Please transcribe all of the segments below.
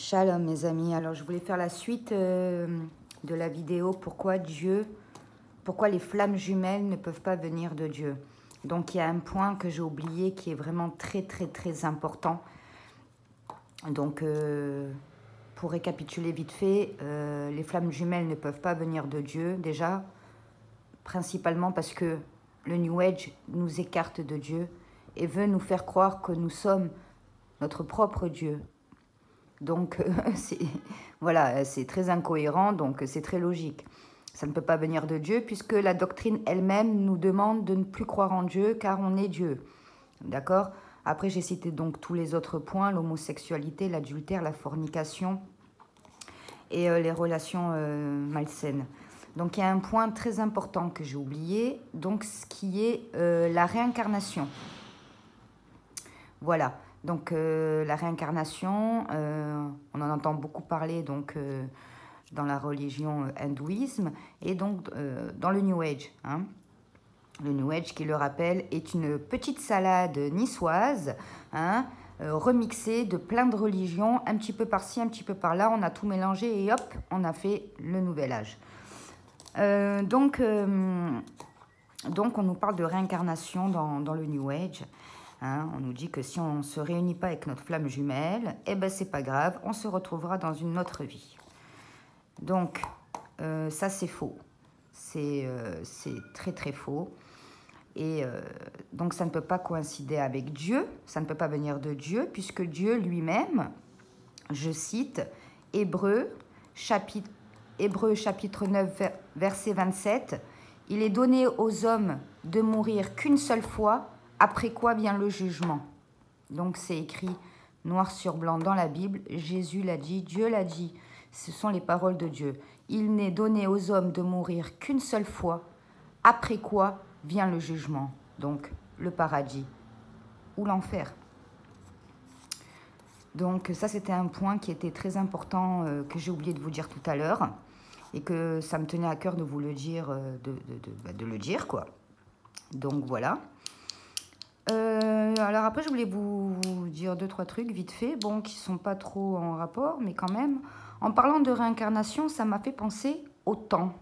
Shalom mes amis, alors je voulais faire la suite de la vidéo pourquoi les flammes jumelles ne peuvent pas venir de Dieu. Donc il y a un point que j'ai oublié qui est vraiment très important. Donc pour récapituler vite fait, les flammes jumelles ne peuvent pas venir de Dieu déjà, principalement parce que le New Age nous écarte de Dieu et veut nous faire croire que nous sommes notre propre Dieu. Donc, voilà, c'est très incohérent, donc c'est très logique. Ça ne peut pas venir de Dieu, puisque la doctrine elle-même nous demande de ne plus croire en Dieu, car on est Dieu. D'accord? Après, j'ai cité donc tous les autres points, l'homosexualité, l'adultère, la fornication et les relations malsaines. Donc, il y a un point très important que j'ai oublié, donc ce qui est la réincarnation. Voilà. Donc, la réincarnation, on en entend beaucoup parler donc, dans la religion hindouisme et donc dans le New Age. Hein. Le New Age, qui le rappelle, est une petite salade niçoise, hein, remixée de plein de religions, un petit peu par-ci, un petit peu par-là. On a tout mélangé et hop, on a fait le nouvel âge. Donc, on nous parle de réincarnation dans le New Age. Hein, on nous dit que si on ne se réunit pas avec notre flamme jumelle, eh ben c'est pas grave, on se retrouvera dans une autre vie. Donc, ça c'est faux. C'est très faux. Et donc, ça ne peut pas coïncider avec Dieu, ça ne peut pas venir de Dieu, puisque Dieu lui-même, je cite, Hébreux chapitre 9, verset 27, « Il est donné aux hommes de mourir qu'une seule fois, après quoi vient le jugement. » Donc c'est écrit noir sur blanc dans la Bible. Jésus l'a dit, Dieu l'a dit. Ce sont les paroles de Dieu. Il n'est donné aux hommes de mourir qu'une seule fois, après quoi vient le jugement. Donc le paradis ou l'enfer. Donc ça c'était un point qui était très important que j'ai oublié de vous dire tout à l'heure et que ça me tenait à cœur de vous le dire, de le dire quoi. Donc voilà. Alors après, je voulais vous dire 2-3 trucs vite fait, bon, qui ne sont pas trop en rapport, mais quand même. En parlant de réincarnation, ça m'a fait penser au temps.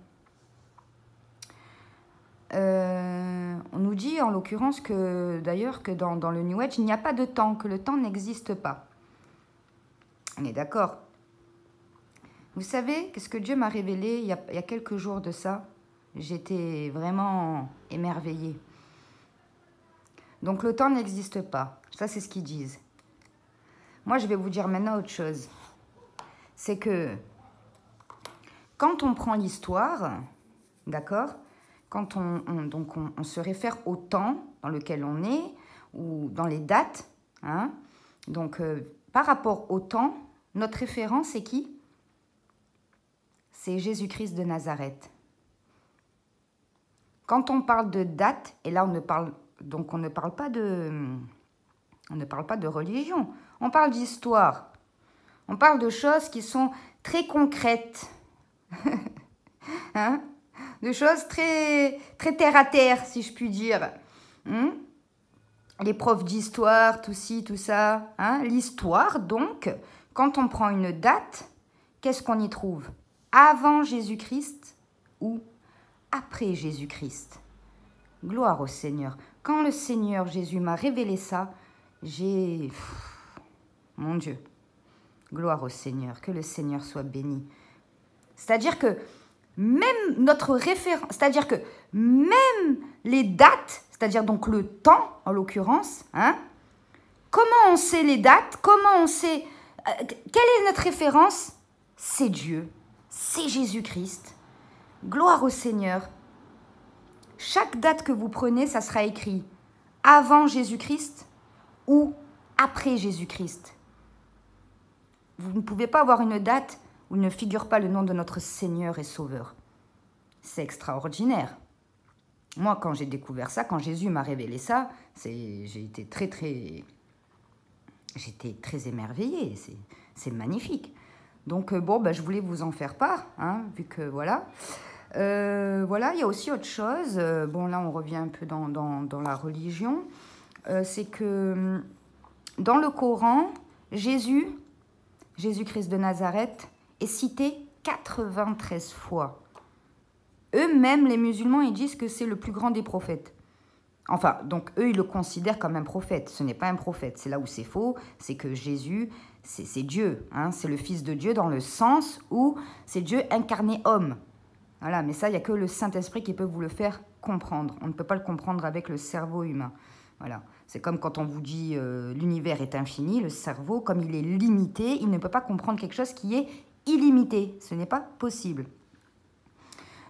On nous dit en l'occurrence que d'ailleurs que dans le New Age, il n'y a pas de temps, que le temps n'existe pas. On est d'accord. Vous savez, qu'est-ce que Dieu m'a révélé il y a quelques jours de ça? J'étais vraiment émerveillée. Donc, le temps n'existe pas. Ça, c'est ce qu'ils disent. Moi, je vais vous dire maintenant autre chose. C'est que quand on prend l'histoire, d'accord, quand on se réfère au temps dans lequel on est, ou dans les dates, hein, donc par rapport au temps, notre référence, c'est qui? C'est Jésus-Christ de Nazareth. Quand on parle de date, et là, on ne parle pas de religion, on parle d'histoire. On parle de choses qui sont très concrètes. Hein? De choses très terre à terre, si je puis dire. Les profs d'histoire, tout ci, tout ça. Hein? L'histoire, donc, quand on prend une date, qu'est-ce qu'on y trouve? Avant Jésus-Christ ou après Jésus-Christ? Gloire au Seigneur. Quand le Seigneur Jésus m'a révélé ça, mon Dieu, gloire au Seigneur, que le Seigneur soit béni. C'est-à-dire que même notre référence, c'est-à-dire que même les dates, c'est-à-dire donc le temps en l'occurrence, hein, comment on sait les dates, comment on sait, quelle est notre référence? C'est Dieu, c'est Jésus-Christ. Gloire au Seigneur. Chaque date que vous prenez, ça sera écrit avant Jésus-Christ ou après Jésus-Christ. Vous ne pouvez pas avoir une date où ne figure pas le nom de notre Seigneur et Sauveur. C'est extraordinaire. Moi, quand j'ai découvert ça, quand Jésus m'a révélé ça, j'ai été j'étais très émerveillée. C'est magnifique. Donc, bon, je voulais vous en faire part, hein, vu que voilà. Voilà, il y a aussi autre chose. Bon, là, on revient un peu dans la religion. C'est que dans le Coran, Jésus Jésus-Christ de Nazareth est cité 93 fois. Eux-mêmes, les musulmans, ils disent que c'est le plus grand des prophètes. Enfin, donc eux, ils le considèrent comme un prophète. Ce n'est pas un prophète. C'est là où c'est faux. C'est que Jésus, c'est Dieu. Hein, c'est le Fils de Dieu dans le sens où c'est Dieu incarné homme. Voilà, mais ça, il n'y a que le Saint-Esprit qui peut vous le faire comprendre. On ne peut pas le comprendre avec le cerveau humain. Voilà. C'est comme quand on vous dit l'univers est infini, le cerveau, comme il est limité, il ne peut pas comprendre quelque chose qui est illimité. Ce n'est pas possible.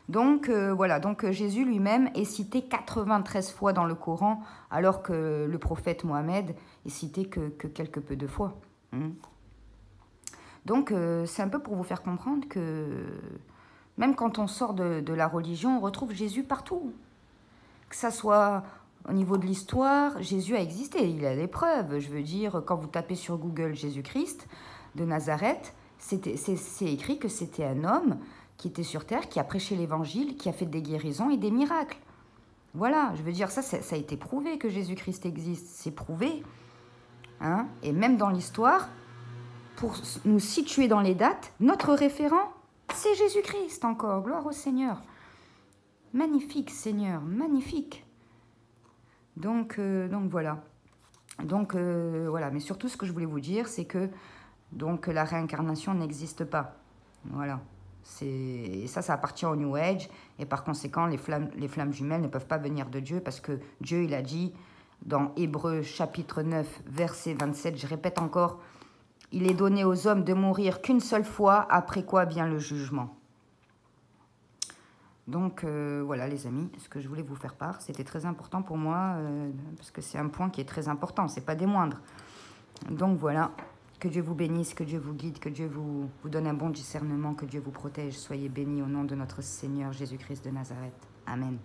Donc, voilà, donc Jésus lui-même est cité 93 fois dans le Coran, alors que le prophète Mohammed est cité que quelque peu de fois. Donc, c'est un peu pour vous faire comprendre que même quand on sort de la religion, on retrouve Jésus partout. Que ça soit au niveau de l'histoire, Jésus a existé, il a des preuves. Je veux dire, quand vous tapez sur Google Jésus-Christ de Nazareth, c'est écrit que c'était un homme qui était sur terre, qui a prêché l'évangile, qui a fait des guérisons et des miracles. Voilà, je veux dire, ça a été prouvé que Jésus-Christ existe, c'est prouvé. Hein? Et même dans l'histoire, pour nous situer dans les dates, notre référent, c'est Jésus-Christ encore, gloire au Seigneur. Magnifique Seigneur, magnifique. Donc voilà. Donc voilà, mais surtout ce que je voulais vous dire, c'est que donc, la réincarnation n'existe pas. Voilà. Ça appartient au New Age, et par conséquent, les flammes jumelles ne peuvent pas venir de Dieu, parce que Dieu, il a dit, dans Hébreux chapitre 9, verset 27, je répète encore, « Il est donné aux hommes de mourir qu'une seule fois, après quoi vient le jugement. » Donc, voilà les amis, ce que je voulais vous faire part, c'était très important pour moi, parce que c'est un point qui est très important, c'est pas des moindres. Donc voilà. Que Dieu vous bénisse, que Dieu vous guide, que Dieu vous donne un bon discernement, que Dieu vous protège. Soyez bénis au nom de notre Seigneur Jésus-Christ de Nazareth. Amen.